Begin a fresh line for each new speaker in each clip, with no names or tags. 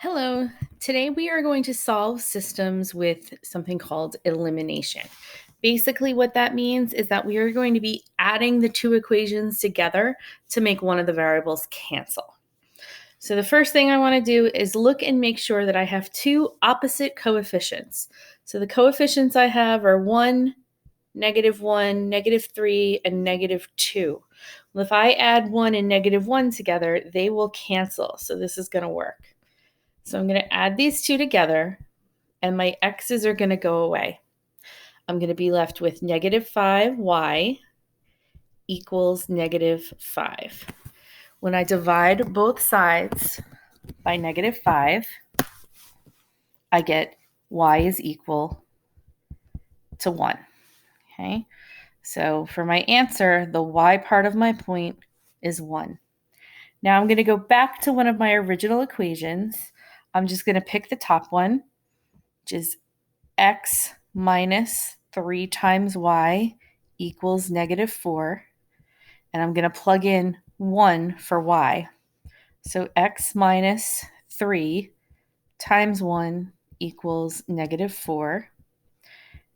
Hello. Today we are going to solve systems with something called elimination. Basically, what that means is that we are going to be adding the two equations together to make one of the variables cancel. So the first thing I want to do is look and make sure that I have two opposite coefficients. So the coefficients I have are 1, -1, -3, and -2. Well, if I add 1 and -1 together, they will cancel. So this is going to work. So I'm going to add these two together, and my x's are going to go away. I'm going to be left with -5y equals -5. When I divide both sides by -5, I get y is equal to 1. Okay, so for my answer, the y part of my point is 1. Now I'm going to go back to one of my original equations. I'm just going to pick the top one, which is x minus 3 times y equals -4. And I'm going to plug in 1 for y. So x minus 3 times 1 equals -4.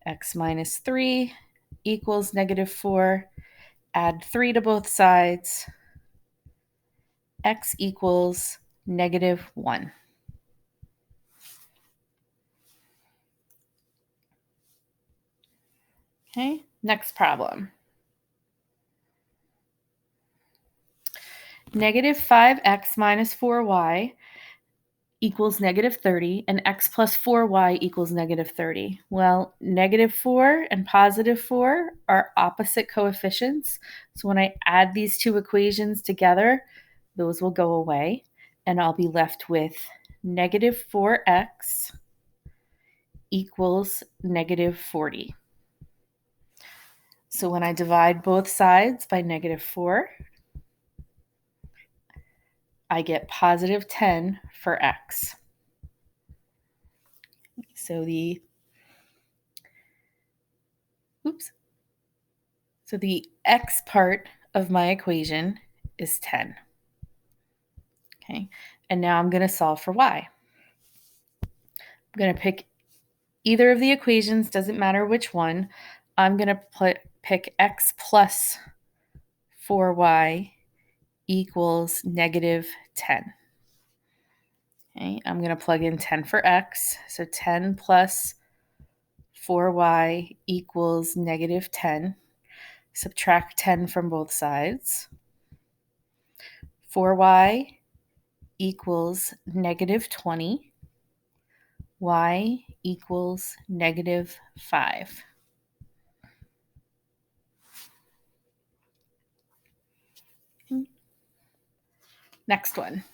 X minus 3 equals -4. Add 3 to both sides. X equals -1. Okay, next problem. -5x minus 4y equals -30, and x plus 4y equals -30. Well, -4 and +4 are opposite coefficients. So when I add these two equations together, those will go away, and I'll be left with -4x equals -40. So when I divide both sides by -4, I get +10 for x. So the x part of my equation is 10. Okay, and now I'm going to solve for y. I'm going to pick either of the equations, doesn't matter which one. I'm going to pick x plus 4y equals -10. Okay, I'm going to plug in 10 for x. So 10 plus 4y equals -10. Subtract 10 from both sides. 4y equals -20. Y equals -5. Next one.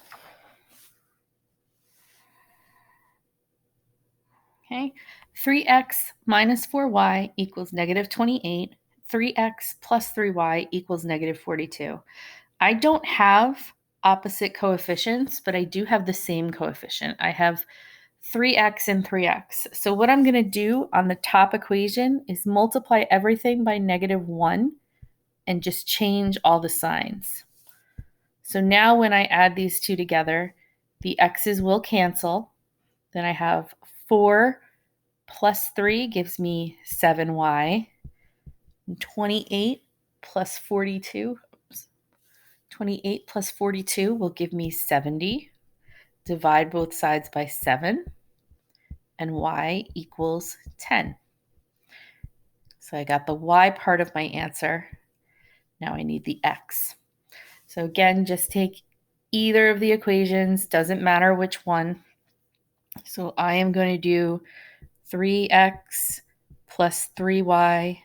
Okay, 3x minus 4y equals -28. 3x plus 3y equals -42. I don't have opposite coefficients, but I do have the same coefficient. I have 3x and 3x. So what I'm going to do on the top equation is multiply everything by -1 and just change all the signs. So now when I add these two together, the x's will cancel. Then I have 4 plus 3 gives me 7y. And 28 plus 42 will give me 70. Divide both sides by 7, and y equals 10. So I got the y part of my answer. Now I need the x. So again, just take either of the equations, doesn't matter which one. So I am going to do 3x plus 3y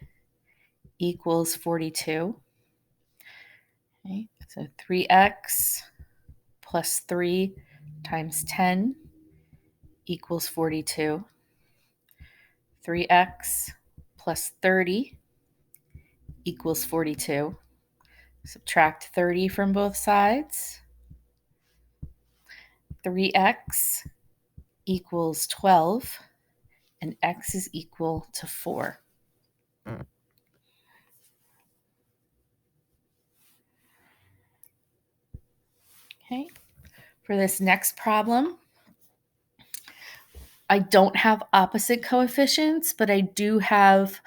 equals 42. Okay, so 3x plus 3 times 10 equals 42. 3x plus 30 equals 42. Subtract 30 from both sides. 3x equals 12, and x is equal to 4. Okay, for this next problem, I don't have opposite coefficients, but I do have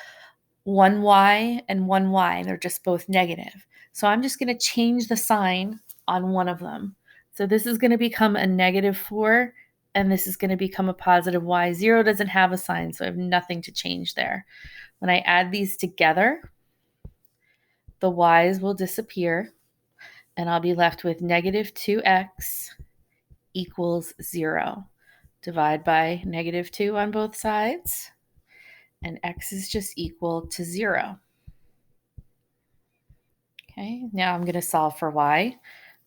one y and one y. They're just both negative. So I'm just going to change the sign on one of them. So this is going to become a -4, and this is going to become a positive y. 0 doesn't have a sign, so I have nothing to change there. When I add these together, the y's will disappear, and I'll be left with -2x equals 0. Divide by -2 on both sides, and x is just equal to 0. Okay, now I'm going to solve for y.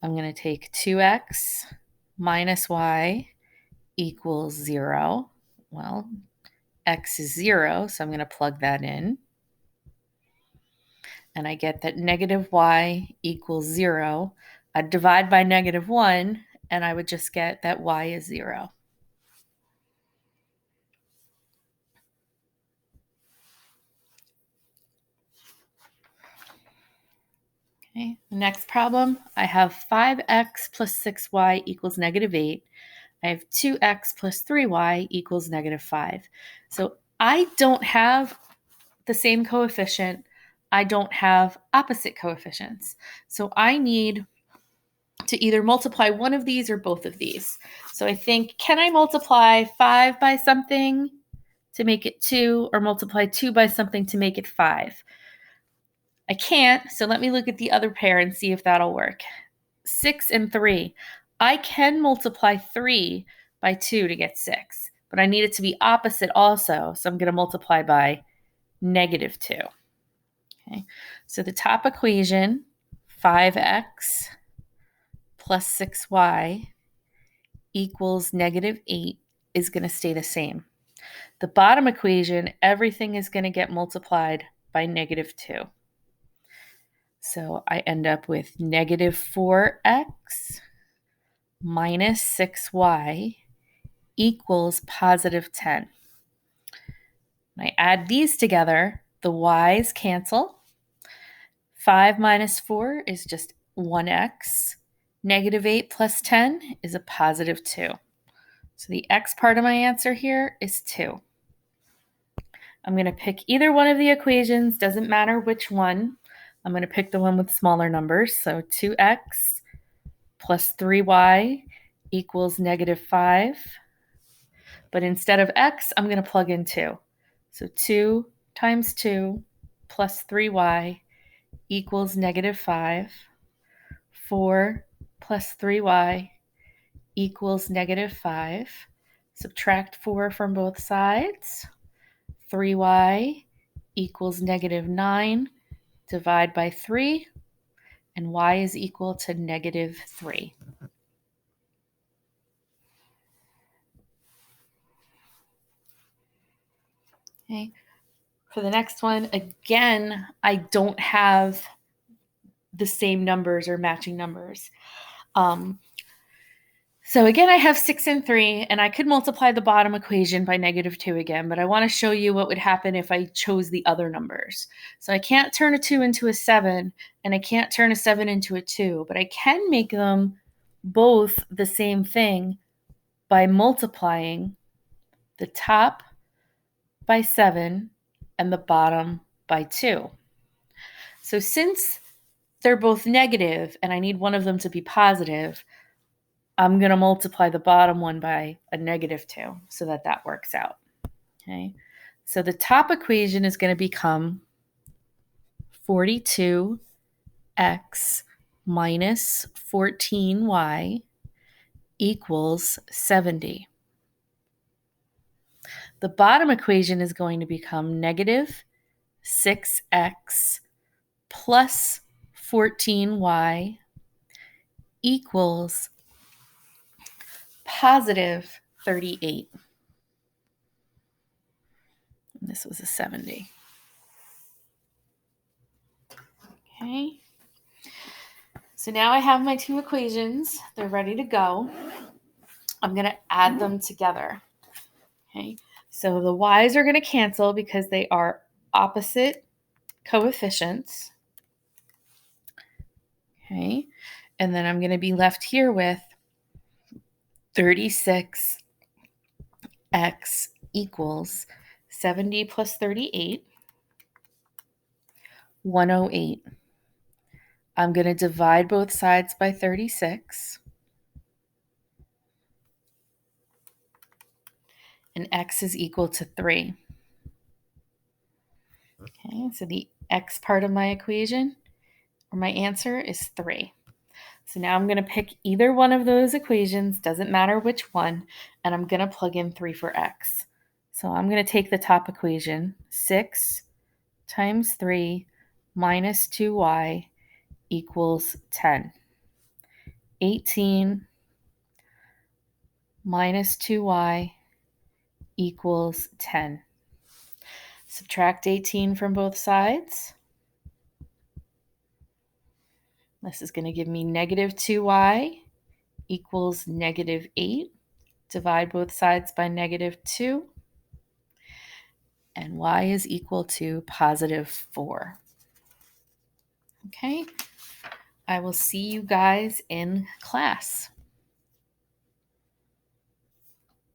I'm going to take 2x minus y equals 0. Well, x is 0, so I'm going to plug that in. And I get that -y equals 0. I'd divide by -1, and I would just get that y is 0. Okay, the next problem, I have 5x plus 6y equals -8. I have 2x plus 3y equals -5. So I don't have the same coefficient. I don't have opposite coefficients. So I need to either multiply one of these or both of these. So I think, can I multiply 5 by something to make it 2, or multiply 2 by something to make it 5? I can't, so let me look at the other pair and see if that'll work. 6 and 3. I can multiply 3 by 2 to get 6, but I need it to be opposite also, so I'm going to multiply by -2. Okay, so the top equation, 5x plus 6y equals -8, is going to stay the same. The bottom equation, everything is going to get multiplied by -2. So I end up with -4x minus 6y equals +10. When I add these together, the y's cancel. 5 minus 4 is just 1x. -8 plus 10 is a +2. So the x part of my answer here is 2. I'm going to pick either one of the equations, doesn't matter which one. I'm going to pick the one with smaller numbers. So 2x plus 3y equals -5. But instead of x, I'm going to plug in 2. So 2 times 2 plus 3y equals -5. 4 plus 3y equals -5. Subtract 4 from both sides. 3y equals -9. Divide by 3, and y is equal to -3. Okay. For the next one, again, I don't have the same numbers or matching numbers. So again, I have 6 and 3, and I could multiply the bottom equation by -2 again, but I want to show you what would happen if I chose the other numbers. So I can't turn a 2 into a 7, and I can't turn a 7 into a 2, but I can make them both the same thing by multiplying the top by 7 and the bottom by 2. So since they're both negative and I need one of them to be positive, I'm going to multiply the bottom one by a -2 so that that works out. Okay, so the top equation is going to become 42x minus 14y equals 70. The bottom equation is going to become -6x plus 14y equals +38. And this was a 70. Okay. So now I have my two equations. They're ready to go. I'm going to add them together. Okay. So the y's are going to cancel because they are opposite coefficients. Okay. And then I'm going to be left here with 36 x equals 70 plus 38, 108. I'm going to divide both sides by 36. And x is equal to 3. Okay, so the x part of my equation, or my answer, is 3. So now I'm going to pick either one of those equations, doesn't matter which one, and I'm going to plug in 3 for x. So I'm going to take the top equation, 6 times 3 minus 2y equals 10. 18 minus 2y equals 10. Subtract 18 from both sides. This is going to give me negative 2y equals negative 8. Divide both sides by negative 2. And y is equal to positive 4. Okay, I will see you guys in class.